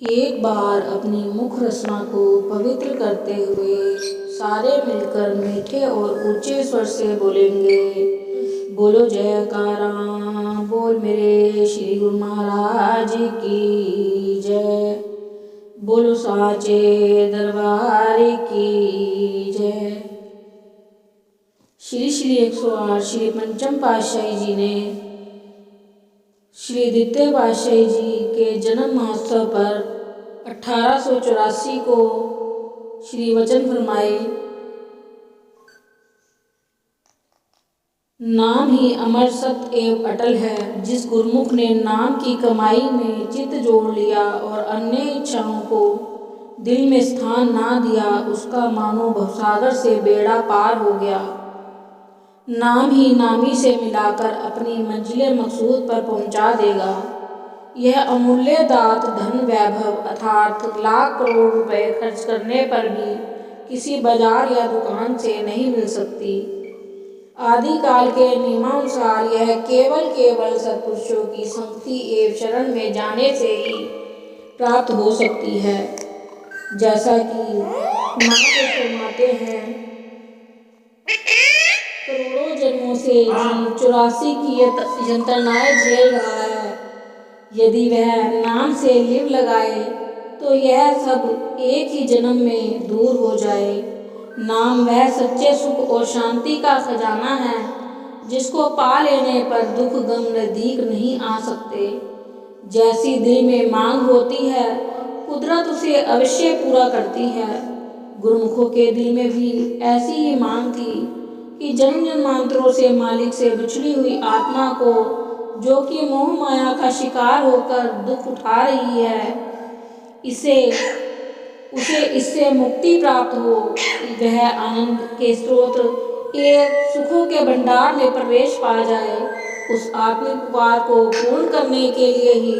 एक बार अपनी मुख रचना को पवित्र करते हुए सारे मिलकर मीठे और ऊंचे स्वर से बोलेंगे। बोलो जयकारा, बोल मेरे श्री गुरु महाराज की जय। बोलो साचे दरबार की जय। श्री श्री 108 श्री पंचम पातशाही जी ने श्री द्वितीय पातशाही जी के जन्म महोत्सव पर 1884 को श्री वचन फरमाए, नाम ही अमर सत्य एवं अटल है। जिस गुरुमुख ने नाम की कमाई में चित्त जोड़ लिया और अन्य इच्छाओं को दिल में स्थान ना दिया, उसका मानो भवसागर से बेड़ा पार हो गया। नाम ही नामी से मिलाकर अपनी मंजिले मकसूद पर पहुंचा देगा। यह अमूल्य दात धन वैभव अर्थात लाख करोड़ रुपए खर्च करने पर भी किसी बाजार या दुकान से नहीं मिल सकती। आदिकाल के नियमानुसार यह केवल सत्पुरुषों की संगति एवं शरण में जाने से ही प्राप्त हो सकती है। जैसा कि माँ को फरमाते हैं, करोड़ों जन्मों से जीव 84 की यंत्रणाएं झेल रहा है। यदि वह नाम से लिव लगाए तो यह सब एक ही जन्म में दूर हो जाए। नाम वह सच्चे सुख और शांति का खजाना है जिसको पा लेने पर दुख गम नजदीक नहीं आ सकते। जैसी दिल में मांग होती है, कुदरत उसे अवश्य पूरा करती है। गुरुमुखों के दिल में भी ऐसी ही मांग थी कि जन्म जन्मांतरों से मालिक से बिछड़ी हुई आत्मा को, जो कि मोह माया का शिकार होकर दुख उठा रही है, उसे इससे मुक्ति प्राप्त हो। वह आनंद के स्रोत एवं सुखों के भंडार में प्रवेश पा जाए। उस आत्मिक पुकार को पूर्ण करने के लिए ही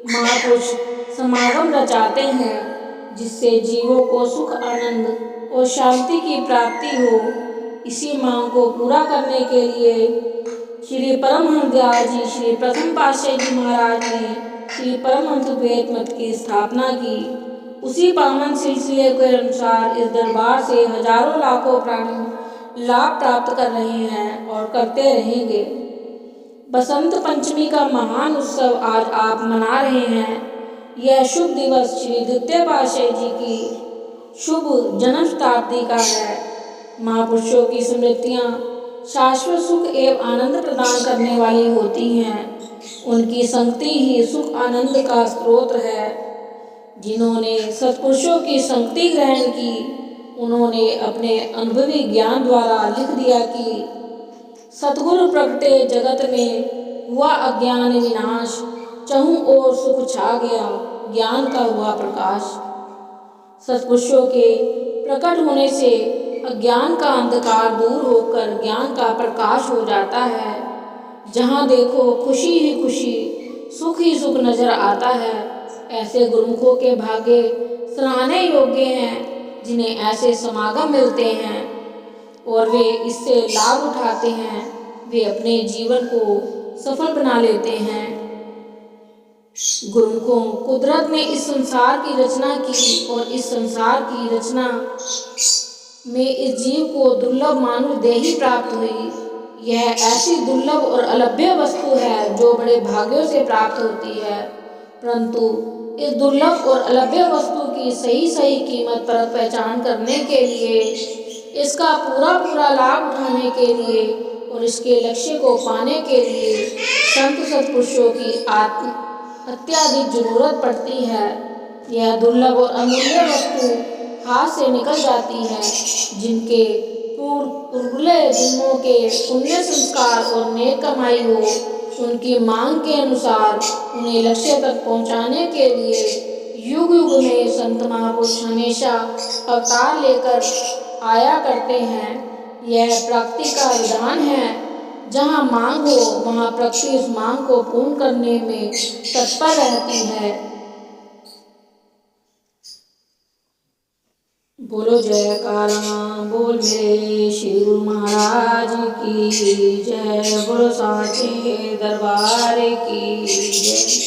महापुरुष समागम रचाते हैं, जिससे जीवों को सुख आनंद और शांति की प्राप्ति हो। इसी मांग को पूरा करने के लिए श्री परमहंस दयाल जी श्री प्रथम पातशाही जी महाराज ने श्री परमहंस अद्वैत मत की स्थापना की। उसी पावन सिलसिले के अनुसार इस दरबार से हजारों लाखों प्राणी लाभ प्राप्त कर रहे हैं और करते रहेंगे। बसंत पंचमी का महान उत्सव आज आप मना रहे हैं। यह शुभ दिवस श्री द्वितीय पातशाही जी की शुभ जन्म शताब्दी का है। महापुरुषों की स्मृतियाँ शाश्वत सुख एवं आनंद प्रदान करने वाली होती हैं। उनकी संगति ही सुख आनंद का स्रोत है। जिन्होंने सत्पुरुषों की संगति ग्रहण की, उन्होंने अपने अनुभवी ज्ञान द्वारा लिख दिया कि सतगुरु प्रगटे जगत में हुआ अज्ञान विनाश, चहुं ओर सुख छा गया, ज्ञान का हुआ प्रकाश। सत्पुरुषों के प्रकट होने से अज्ञान का अंधकार दूर होकर ज्ञान का प्रकाश हो जाता है। जहाँ देखो खुशी ही खुशी, सुख ही सुख नजर आता है। ऐसे गुरुमुखों के भाग्य सराहने योग्य हैं, जिन्हें ऐसे समागम मिलते हैं और वे इससे लाभ उठाते हैं। वे अपने जीवन को सफल बना लेते हैं। गुरुमुखों, कुदरत ने इस संसार की रचना की और इस संसार की रचना में इस जीव को दुर्लभ मानव देही प्राप्त हुई। यह ऐसी दुर्लभ और अलभ्य वस्तु है जो बड़े भाग्यों से प्राप्त होती है, परंतु इस दुर्लभ और अलभ्य वस्तु की सही कीमत पर पहचान करने के लिए, इसका पूरा लाभ उठाने के लिए और इसके लक्ष्य को पाने के लिए संत सत्पुरुषों की अत्यधिक जरूरत पड़ती है। यह दुर्लभ और अमूल्य वस्तु हाथ से निकल जाती है। जिनके पूर्वले जन्मों के पुण्य संस्कार और नेक कमाई हो, उनकी मांग के अनुसार उन्हें लक्ष्य तक पहुंचाने के लिए युग युग में संत महापुरुष हमेशा अवतार लेकर आया करते हैं। यह प्रकृति का विधान है। जहाँ मांग हो, वहाँ प्रकृति उस मांग को पूर्ण करने में तत्पर रहती है। बोलो जयकारा, बोल मेरे श्री गुरु महाराज की जय। बोलो साचे दरबार की जय।